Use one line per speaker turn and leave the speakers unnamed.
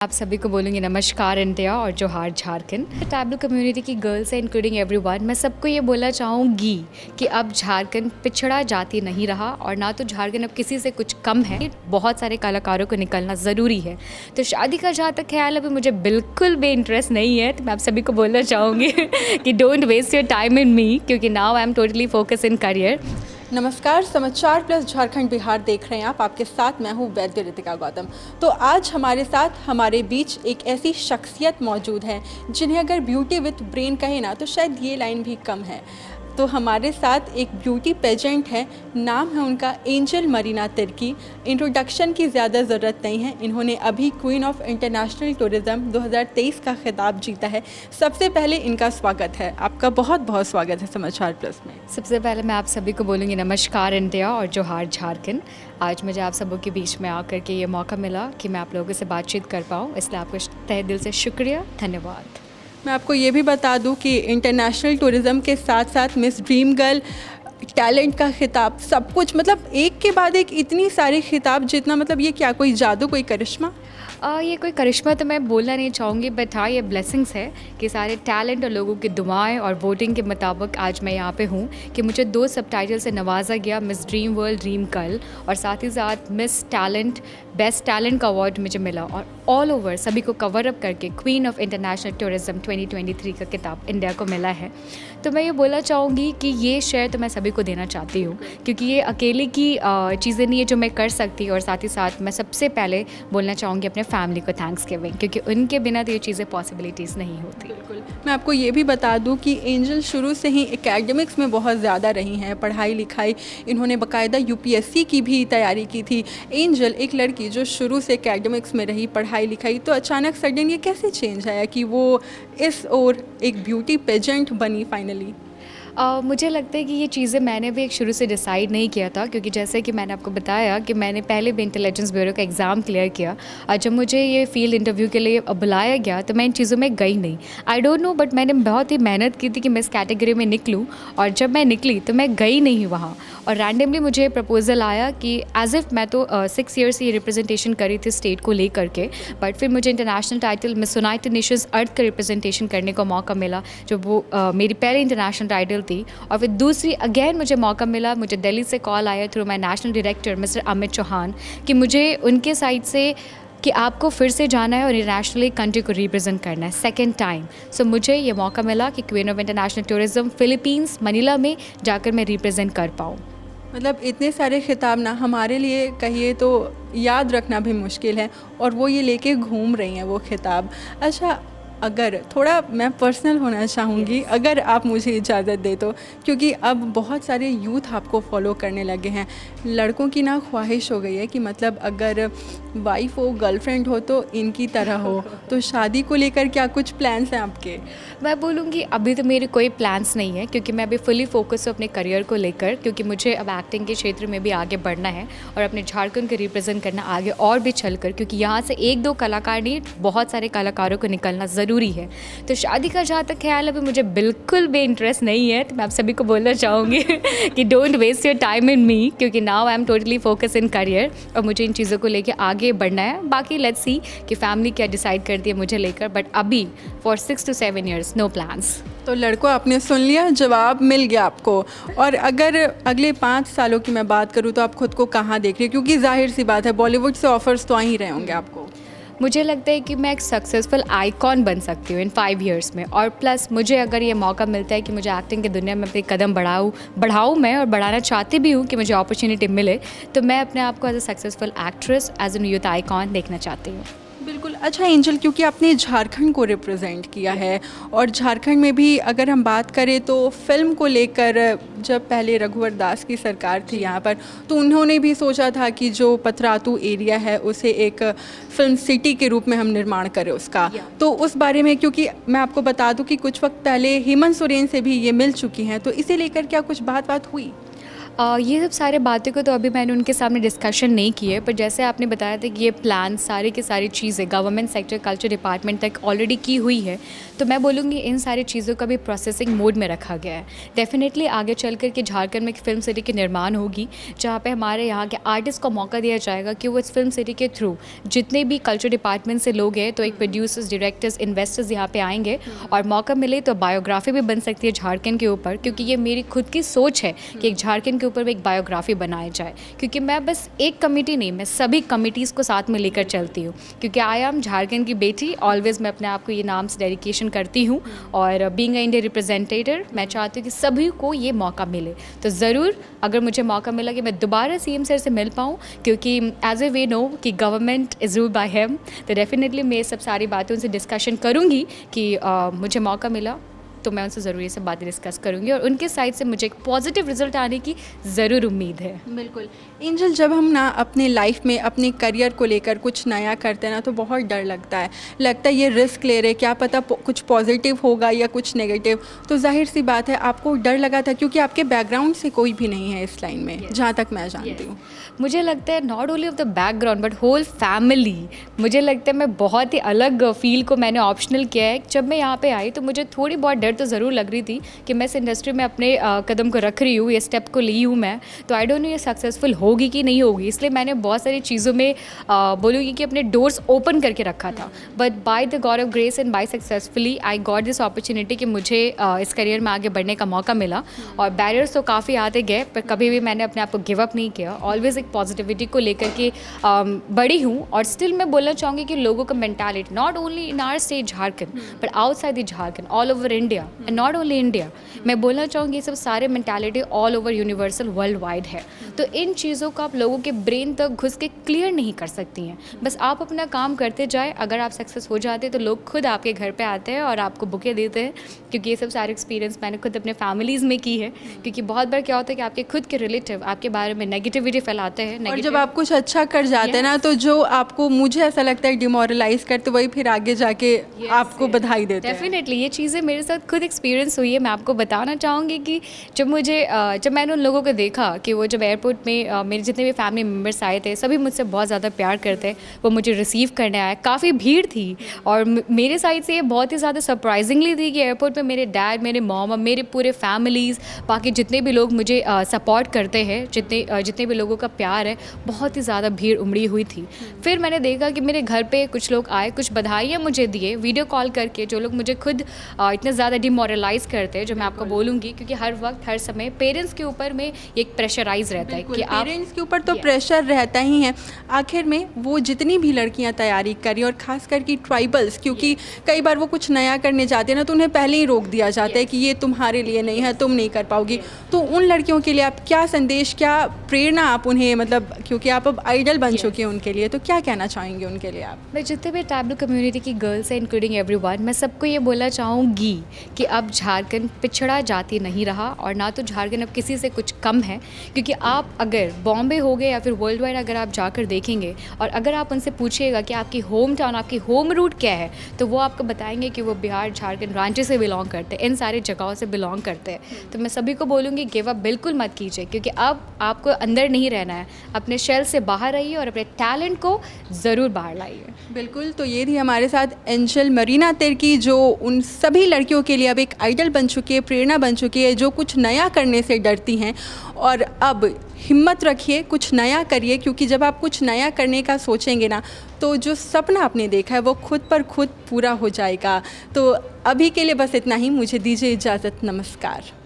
आप सभी को बोलूँगी नमस्कार इंडिया और जोहार झारखंड। टैबलू कम्युनिटी की गर्ल्स है इंक्लूडिंग एवरीवन, मैं सबको ये बोलना चाहूँगी कि अब झारखंड पिछड़ा जाति नहीं रहा और ना तो झारखंड अब किसी से कुछ कम है। बहुत सारे कलाकारों को निकलना ज़रूरी है। तो शादी का जहाँ तक ख्याल अभी मुझे बिल्कुल भी इंटरेस्ट नहीं है, तो मैं आप सभी को बोलना चाहूँगी कि don't waste your time in me, क्योंकि now I am totally focus in career.
नमस्कार, समाचार प्लस झारखंड बिहार देख रहे हैं आप। आपके साथ मैं हूँ वैद्य रितिका गौतम। तो आज हमारे साथ हमारे बीच एक ऐसी शख्सियत मौजूद है जिन्हें अगर ब्यूटी विथ ब्रेन कहे ना तो शायद ये लाइन भी कम है। तो हमारे साथ एक ब्यूटी पेजेंट है, नाम है उनका एंजल मरीना तिर्की। इंट्रोडक्शन की ज़्यादा ज़रूरत नहीं है, इन्होंने अभी क्वीन ऑफ इंटरनेशनल टूरिज़्म 2023 का खिताब जीता है। सबसे पहले इनका स्वागत है, आपका बहुत बहुत स्वागत है समाचार प्लस में।
सबसे पहले मैं आप सभी को बोलूँगी नमस्कार इंडिया और जोहार झारखंड। आज मुझे आप सबों के बीच में आकर के ये मौका मिला कि मैं आप लोगों से बातचीत कर पाऊँ, इसलिए आपको तहे दिल से शुक्रिया, धन्यवाद।
मैं आपको ये भी बता दूं कि इंटरनेशनल टूरिज़्म के साथ साथ मिस ड्रीम गर्ल, टैलेंट का खिताब, सब कुछ, मतलब एक के बाद एक इतनी सारे खिताब जीतना, मतलब ये क्या कोई जादू, कोई करिश्मा?
ये कोई करिश्मा तो मैं बोलना नहीं चाहूँगी, बट हाँ ये ब्लेसिंग्स है कि सारे टैलेंट और लोगों की दुआएं और वोटिंग के मुताबिक आज मैं यहाँ पे हूँ कि मुझे 2 सबटाइटल से नवाजा गया, miss dream world dream girl, और साथ ही साथ मिस टैलेंट बेस्ट टैलेंट का अवार्ड मुझे मिला, और ऑल ओवर सभी को कवर अप करके क्वीन ऑफ इंटरनेशनल टूरिज़्म 2023 का खिताब इंडिया को मिला है। तो मैं ये बोलना चाहूँगी कि ये शेयर तो मैं सभी को देना चाहती हूँ, क्योंकि ये अकेले की चीज़ें नहीं है जो मैं कर सकती, और साथ ही साथ मैं सबसे पहले बोलना चाहूँगी अपने फैमिली को थैंक्स गिविंग, क्योंकि उनके बिना तो ये चीज़ें पॉसिबिलिटीज़ नहीं होती।
बिल्कुल। मैं आपको ये भी बता दूं कि एंजल शुरू से ही एकेडमिक्स में बहुत ज़्यादा रही हैं, पढ़ाई लिखाई, इन्होंने बाकायदा यूपीएससी की भी तैयारी की थी। एंजल एक लड़की जो शुरू से एकेडमिक्स में रही, पढ़ाई लिखाई, तो अचानक सडन ये कैसे चेंज आया कि वो इस ओर एक ब्यूटी पेजेंट बनी फाइनली?
मुझे लगता है कि ये चीज़ें मैंने भी एक शुरू से डिसाइड नहीं किया था, क्योंकि जैसे कि मैंने आपको बताया कि मैंने पहले भी इंटेलिजेंस ब्यूरो का एग्ज़ाम क्लियर किया, और जब मुझे ये फील्ड इंटरव्यू के लिए बुलाया गया तो मैं इन चीज़ों में गई नहीं। आई डोंट नो, बट मैंने बहुत ही मेहनत की थी कि मैं इस कैटेगरी में निकलूँ, और जब मैं निकली तो मैं गई नहीं वहाँ, और रैंडमली मुझे प्रपोज़ल आया कि एज़ इफ़ मैं तो 6 ईयर्स से ये रिप्रेजेंटेशन करी थी स्टेट को लेकर के, बट फिर मुझे international title miss united nations earth का रिप्रेजेंटेशन करने का मौका मिला, जो वो मेरी पहली इंटरनेशनल टाइटल थी। और फिर दूसरी अगेन मुझे मौका मिला, मुझे दिल्ली से कॉल आया through my national director mister Amit Chauhan कि मुझे उनके साइड से कि आपको फिर से जाना है और इंटरनेशनली कंट्री को रिप्रेजेंट करना है सेकंड टाइम। सो मुझे ये मौका मिला कि queen of international tourism Philippines Manila में जाकर मैं रिप्रेजेंट कर पाऊँ।
मतलब इतने सारे खिताब ना हमारे लिए कहिए तो याद रखना भी मुश्किल है, और वो ये लेके घूम रही हैं वो खिताब। अच्छा, अगर थोड़ा मैं पर्सनल होना चाहूँगी, अगर आप मुझे इजाज़त दे तो, क्योंकि अब बहुत सारे यूथ आपको फॉलो करने लगे हैं। लड़कों की ना ख्वाहिश हो गई है कि मतलब अगर वाइफ हो, गर्लफ्रेंड हो तो इनकी तरह हो। तो शादी को लेकर क्या कुछ प्लान्स हैं आपके?
मैं बोलूँगी अभी तो मेरे कोई प्लान्स नहीं है, क्योंकि मैं अभी फुली फोकस हूँ अपने करियर को लेकर, क्योंकि मुझे अब एक्टिंग के क्षेत्र में भी आगे बढ़ना है और अपने झारखंड को रिप्रेजेंट करना आगे और भी चलकर, क्योंकि यहाँ से 1-2 कलाकार नहीं, बहुत सारे कलाकारों को निकलना ज़रूरी है। तो शादी का जहाँ तक ख्याल अभी मुझे बिल्कुल भी इंटरेस्ट नहीं है, तो मैं आप सभी को बोलना चाहूँगी कि don't waste your time in me, क्योंकि now I am totally focus in career, और मुझे इन चीज़ों को लेकर आगे बढ़ना है। बाकी लेट्स सी कि फैमिली क्या डिसाइड करती है मुझे लेकर, बट अभी for 6 to 7 years no plans.
तो लड़कों, आपने सुन लिया, जवाब मिल गया आपको। और अगर अगले 5 सालों की मैं बात करूँ तो आप खुद को कहाँ देख रही हैं? क्योंकि जाहिर सी बात है बॉलीवुड से ऑफर्स तो आ ही रहे होंगे आपको।
मुझे लगता है कि मैं एक सक्सेसफुल आइकॉन बन सकती हूँ इन 5 years में, और प्लस मुझे अगर ये मौका मिलता है कि मुझे एक्टिंग की दुनिया में अपने कदम बढ़ाऊँ मैं, और बढ़ाना चाहती भी हूँ कि मुझे अपॉर्चुनिटी मिले, तो मैं अपने आप को as a successful actress, as an youth icon देखना चाहती हूँ।
बिल्कुल। अच्छा एंजल, क्योंकि आपने झारखंड को रिप्रेजेंट किया है, और झारखंड में भी अगर हम बात करें तो फिल्म को लेकर जब पहले रघुवर दास की सरकार थी यहाँ पर, तो उन्होंने भी सोचा था कि जो पतरातू एरिया है उसे एक फिल्म सिटी के रूप में हम निर्माण करें उसका। तो उस बारे में, क्योंकि मैं आपको बता दूं कि कुछ वक्त पहले हेमंत सोरेन से भी ये मिल चुकी हैं, तो इसे लेकर क्या कुछ बात हुई?
ये सब सारे बातें को तो अभी मैंने उनके सामने डिस्कशन नहीं की है, पर जैसे आपने बताया था कि ये प्लान सारी की सारी चीज़ें गवर्नमेंट सेक्टर कल्चर डिपार्टमेंट तक ऑलरेडी की हुई है, तो मैं बोलूँगी इन सारी चीज़ों का भी प्रोसेसिंग मोड में रखा गया है। डेफिनेटली आगे चल कर के झारखंड में एक फ़िल्म सिटी की निर्माण होगी, जहाँ पे हमारे यहाँ के आर्टिस्ट को मौका दिया जाएगा कि वो इस फिल्म सिटी के थ्रू जितने भी कल्चर डिपार्टमेंट से लोग हैं, तो एक प्रोड्यूसर्स, डायरेक्टर्स, इन्वेस्टर्स यहाँ पे आएंगे और मौका मिले तो बायोग्राफी भी बन सकती है झारखंड के ऊपर, क्योंकि ये मेरी खुद की सोच है कि एक झारखंड के ऊपर भी एक बायोग्राफी बनाया जाए। क्योंकि मैं बस एक कमेटी नहीं, मैं सभी कमिटीज़ को साथ में लेकर चलती हूँ, क्योंकि आई एम झारखंड की बेटी। ऑलवेज़ मैं अपने आप को ये नाम से डेडिकेशन करती हूँ, और बीइंग अ इंडिया रिप्रेजेंटेटिव मैं चाहती हूँ कि सभी को ये मौका मिले। तो ज़रूर अगर मुझे मौका मिला कि मैं दोबारा सीएम सर से मिल पाऊँ, क्योंकि एज ए वे नो कि government is ruled by him, तो डेफिनेटली मैं सब सारी बातें उनसे डिस्कशन करूँगी कि मुझे मौका मिला तो मैं उनसे ज़रूर ये सब बातें डिस्कस करूँगी, और उनके साइड से मुझे एक पॉजिटिव रिजल्ट आने की ज़रूर उम्मीद है।
बिल्कुल एंजल, जब हम ना अपने लाइफ में अपने करियर को लेकर कुछ नया करते हैं ना, तो बहुत डर लगता है ये रिस्क ले रहे, क्या पता कुछ पॉजिटिव होगा या कुछ नेगेटिव। तो जाहिर सी बात है आपको डर लगा था, क्योंकि आपके बैकग्राउंड से कोई भी नहीं है इस लाइन में, जहाँ तक मैं जानती हूँ।
मुझे लगता है not only of the background but whole family, मुझे लगता है मैं बहुत ही अलग फील्ड को मैंने ऑप्शनल किया है। जब मैं यहाँ पे आई तो मुझे थोड़ी बहुत डर तो ज़रूर लग रही थी कि मैं इस इंडस्ट्री में अपने कदम को रख रही हूँ, ये स्टेप को ली हूँ मैं, तो आई डोंट नो ये सक्सेसफुल होगी कि नहीं होगी। इसलिए मैंने बहुत सारी चीज़ों में बोलूँगी कि अपने डोर्स ओपन करके रखा था, but by the god of grace and by successfully I got this opportunity कि मुझे इस करियर में आगे बढ़ने का मौका मिला। और बैरियर्स तो काफ़ी आते गए, पर कभी भी मैंने अपने आप को गिव अप नहीं किया। ऑलवेज़ एक पॉजिटिविटी को लेकर के बड़ी हूँ, और स्टिल मैं बोलना चाहूँगी कि लोगों का mentality not only in our state Jharkhand but outside the Jharkhand, all over India and not only India, मैं बोलना चाहूँगी ये सब सारे mentality all over universal world wide है। तो इन चीज़ों को आप लोगों के ब्रेन तक घुस के क्लियर नहीं कर सकती हैं, बस आप अपना काम करते जाए। अगर आप सक्सेस हो जाते हैं तो लोग खुद आपके घर पे आते हैं और आपको बुके देते हैं, क्योंकि ये सब सारे एक्सपीरियंस मैंने खुद अपने फैमिलीज़ में की है। क्योंकि बहुत बार क्या होता है कि आपके खुद के रिलेटिव आपके बारे में नेगेटिविटी फैलाते हैं,
और जब आप कुछ अच्छा कर जाते हैं ना, तो जो आपको, मुझे ऐसा लगता है, डिमोरलाइज करते, वही फिर आगे जाके आपको बधाई देते हैं।
डेफिनेटली ये चीज़ें मेरे साथ खुद एक्सपीरियंस हुई है। मैं आपको बताना चाहूँगी कि जब मैंने उन लोगों को देखा कि वो जब एयरपोर्ट में मेरे जितने भी फैमिली मेम्बर्स आए थे, सभी मुझसे बहुत ज़्यादा प्यार करते हैं, वो मुझे रिसीव करने आए। काफ़ी भीड़ थी, और मेरे साइड से ये बहुत ही ज़्यादा सरप्राइजिंगली थी कि एयरपोर्ट पे मेरे डैड, मेरे मॉम और मेरे पूरे फैमिलीज़, बाकी जितने भी लोग मुझे सपोर्ट करते हैं, जितने भी लोगों का प्यार है, बहुत ही ज़्यादा भीड़ उमड़ी हुई थी। फिर मैंने देखा कि मेरे घर पे कुछ लोग आए, कुछ बधाइयाँ मुझे दिए वीडियो कॉल करके, जो लोग मुझे खुद इतने ज़्यादा डिमोरलाइज करते हैं, जो मैं आपको बोलूँगी, क्योंकि हर वक्त हर समय पेरेंट्स के ऊपर में एक प्रेशराइज रहता है कि
पेरेंट्स के ऊपर तो प्रेशर रहता ही है। आखिर में वो जितनी भी लड़कियां तैयारी करी, और खास करके ट्राइबल्स, क्योंकि कई बार वो कुछ नया करने जाते हैं ना, तो उन्हें पहले ही रोक दिया जाता है कि ये तुम्हारे लिए नहीं है, तुम नहीं कर पाओगी। तो उन लड़कियों के लिए आप क्या संदेश, क्या प्रेरणा आप उन्हें, मतलब क्योंकि आप अब आइडल बन चुके हैं उनके लिए, तो क्या कहना चाहेंगे उनके लिए आप?
मैं जितने भी टैबलू कम्युनिटी की गर्ल्स हैं, इंक्लूडिंग एवरीवन, मैं सबको ये बोलना चाहूँगी कि अब झारखंड पिछड़ा जाति नहीं रहा, और ना तो झारखंड अब किसी से कुछ कम है। क्योंकि आप अगर बॉम्बे हो गए या फिर वर्ल्ड वाइड अगर आप जाकर देखेंगे, और अगर आप उनसे पूछिएगा कि आपकी होम टाउन, आपकी होम रूट क्या है, तो वो आपको बताएंगे कि वो बिहार, झारखंड, रांची से बिलोंग करते हैं, इन सारी जगहों से बिलोंग करते हैं। तो मैं सभी को बोलूँगी गिव अप बिल्कुल मत कीजिए, क्योंकि अब आपको अंदर नहीं रहना है, अपने शेल से बाहर रहिए और अपने टैलेंट को ज़रूर बाहर लाइए।
बिल्कुल, तो ये थी हमारे साथ एंजल मरीना तिर्की, जो उन सभी लड़कियों के लिए अब एक आइडल बन चुकी है, प्रेरणा बन चुकी है, जो कुछ नया करने से डरती हैं। और अब हिम्मत रखिए, कुछ नया करिए, क्योंकि जब आप कुछ नया करने का सोचेंगे ना, तो जो सपना आपने देखा है वो खुद पर खुद पूरा हो जाएगा। तो अभी के लिए बस इतना ही, मुझे दीजिए इजाज़त, नमस्कार।